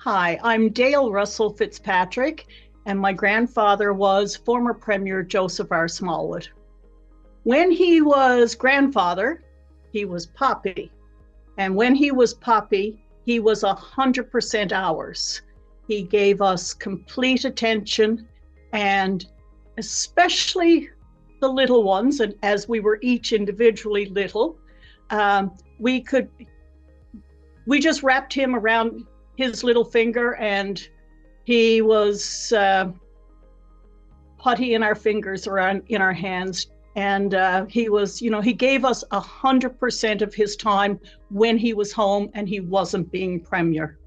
Hi, I'm Dale Russell-Fitzpatrick, and my grandfather was former Premier Joseph R. Smallwood. When he was grandfather, he was Poppy. And when he was Poppy, he was 100% ours. He gave us complete attention, and especially the little ones, and as we were each individually little, we just wrapped him around his little finger, and he was putty in our fingers or in our hands. And he was, he gave us 100% of his time when he was home and he wasn't being premier.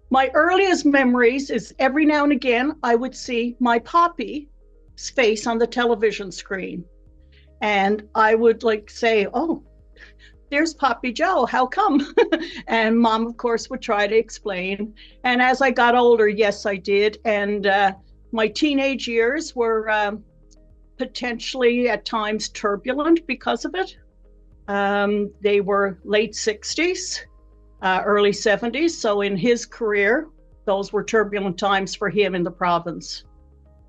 My earliest memories is every now and again, I would see my Poppy's face on the television screen. And I would say, oh, there's Poppy Joe, how come? And Mom, of course, would try to explain. And as I got older, yes, I did. And my teenage years were potentially at times turbulent because of it. They were late 60s, early 70s. So in his career, those were turbulent times for him in the province.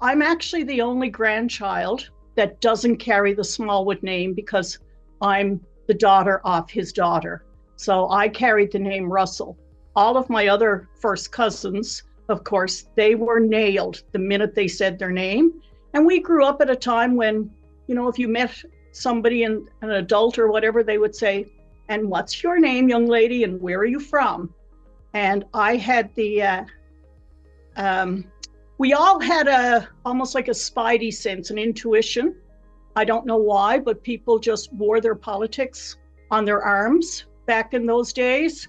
I'm actually the only grandchild that doesn't carry the Smallwood name because I'm the daughter of his daughter. So I carried the name Russell. All of my other first cousins, of course, they were nailed the minute they said their name. And we grew up at a time when, if you met somebody, an adult or whatever, they would say, and what's your name, young lady, and where are you from? And I had we all had almost like a spidey sense, an intuition. I don't know why, but people just wore their politics on their arms back in those days.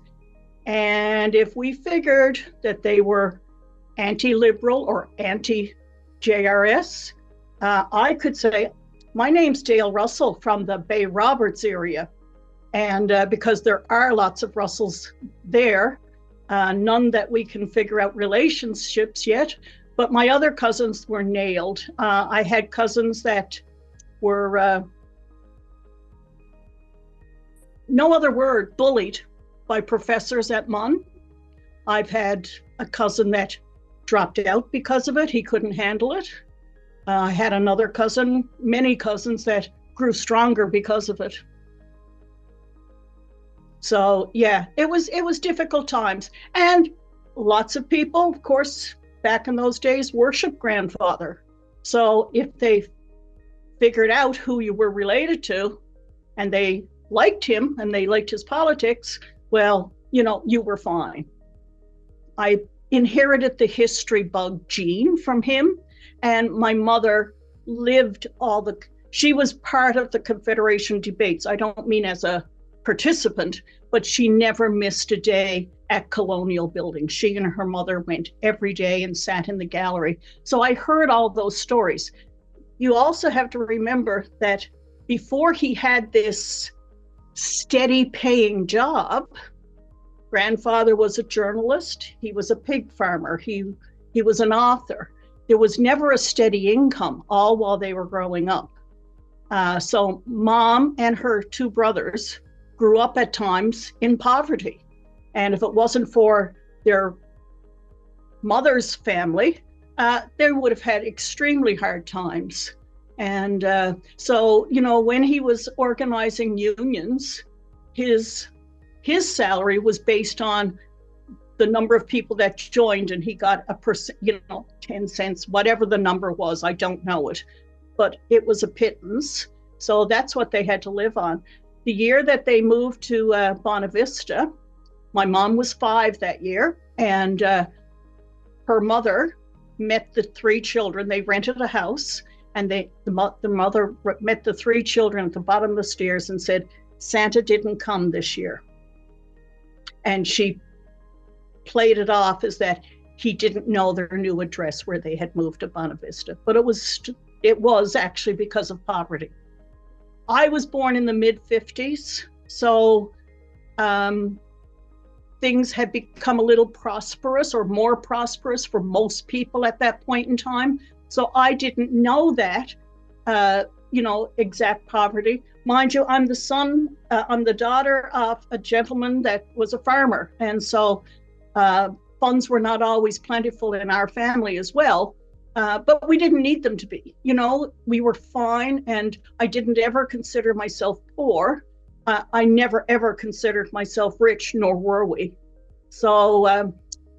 And if we figured that they were anti-liberal or anti-JRS, I could say, my name's Dale Russell from the Bay Roberts area. And because there are lots of Russells there, none that we can figure out relationships yet, but my other cousins were nailed. I had cousins that were, no other word, bullied by professors at MUN. I've had a cousin that dropped out because of it. He couldn't handle it. I had another cousin, many cousins that grew stronger because of it. So yeah, it was difficult times. And lots of people, of course, back in those days, worshiped grandfather. So if they figured out who you were related to and they liked him and they liked his politics, well, you were fine. I inherited the history bug gene from him, and my mother lived she was part of the Confederation debates. I don't mean as a participant, but she never missed a day at Colonial Building. She and her mother went every day and sat in the gallery. So I heard all those stories. You also have to remember that before he had this steady paying job, grandfather was a journalist. He was a pig farmer. He was an author. There was never a steady income, all while they were growing up. So Mom and her two brothers grew up at times in poverty. And if it wasn't for their mother's family, they would have had extremely hard times. And so, when he was organizing unions, his salary was based on the number of people that joined, and he got a percent, 10 cents, whatever the number was, I don't know it, but it was a pittance. So that's what they had to live on. The year that they moved to Bonavista, my mom was 5 that year, and her mother met the 3 children. They rented a house, and the mother met the 3 children at the bottom of the stairs and said, Santa didn't come this year. And she played it off as that he didn't know their new address where they had moved to Bonavista. But it was actually because of poverty. I was born in the mid-50s, so things had become a little prosperous or more prosperous for most people at that point in time. So I didn't know that, exact poverty. Mind you, I'm the daughter of a gentleman that was a farmer. And so funds were not always plentiful in our family as well. But we didn't need them to be. We were fine, and I didn't ever consider myself poor. I never, ever considered myself rich, nor were we. So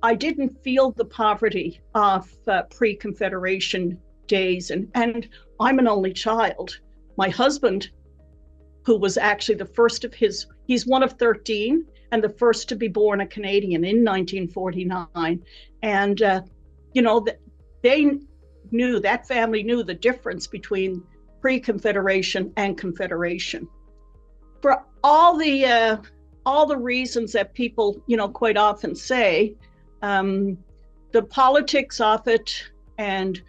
I didn't feel the poverty of pre-Confederation days. And I'm an only child. My husband, who was actually the first of he's one of 13 and the first to be born a Canadian in 1949. And, that family knew the difference between pre-Confederation and Confederation. For all the reasons that people, quite often say, the politics of it and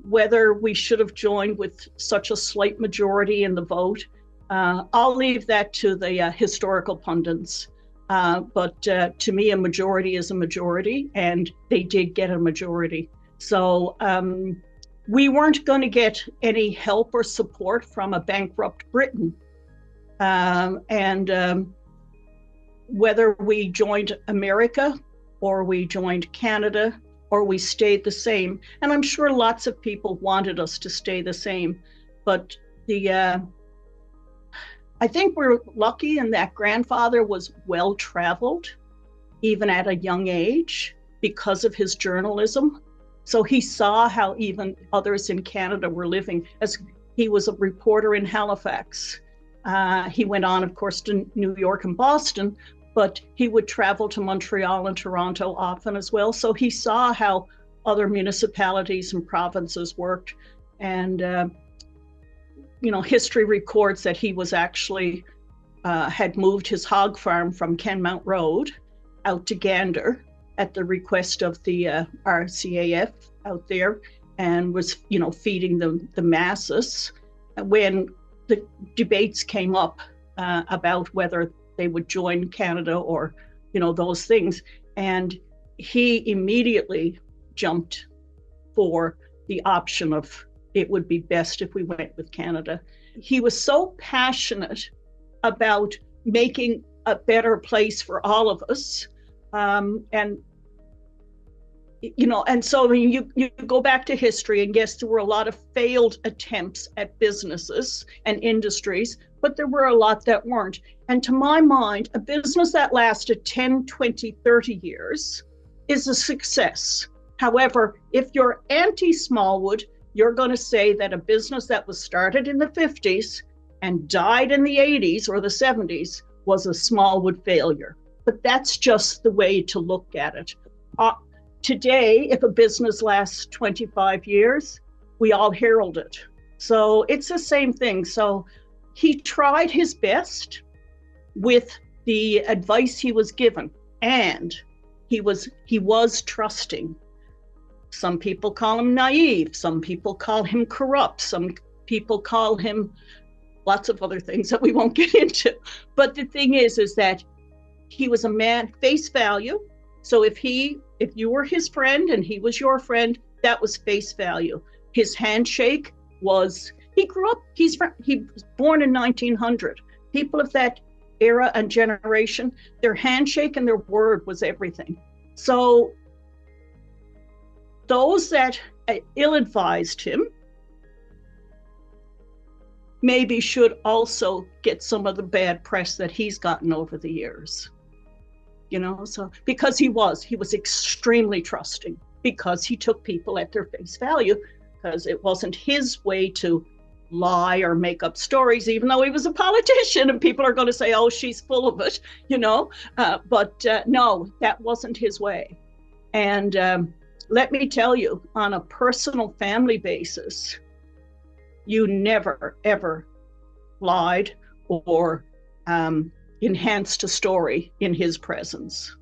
whether we should have joined with such a slight majority in the vote, I'll leave that to the historical pundits. But to me, a majority is a majority, and they did get a majority. So we weren't going to get any help or support from a bankrupt Britain. And whether we joined America or we joined Canada or we stayed the same, and I'm sure lots of people wanted us to stay the same, but I think we're lucky in that grandfather was well-traveled, even at a young age, because of his journalism. So he saw how even others in Canada were living, as he was a reporter in Halifax. He went on, of course, to New York and Boston, but he would travel to Montreal and Toronto often as well. So he saw how other municipalities and provinces worked. And, history records that he was actually, had moved his hog farm from Kenmount Road out to Gander at the request of the RCAF out there, and was, feeding the masses when the debates came up about whether they would join Canada or, those things. And he immediately jumped for the option of it would be best if we went with Canada. He was so passionate about making a better place for all of us. And so you go back to history, and yes, there were a lot of failed attempts at businesses and industries, but there were a lot that weren't. And to my mind, a business that lasted 10, 20, 30 years is a success. However, if you're anti-Smallwood, you're going to say that a business that was started in the 50s and died in the 80s or the 70s was a Smallwood failure. But that's just the way to look at it. Today, if a business lasts 25 years, we all herald it. So it's the same thing. So he tried his best with the advice he was given, and he was trusting. Some people call him naive. Some people call him corrupt. Some people call him lots of other things that we won't get into. But the thing is that he was a man, face value. So if you were his friend and he was your friend, that was face value. His handshake was, he was born in 1900. People of that era and generation, their handshake and their word was everything. So those that ill-advised him maybe should also get some of the bad press that he's gotten over the years. So because he was extremely trusting, because he took people at their face value, because it wasn't his way to lie or make up stories, even though he was a politician and people are going to say, oh, she's full of it, but no, that wasn't his way. And let me tell you, on a personal family basis, you never, ever lied or enhanced a story in his presence.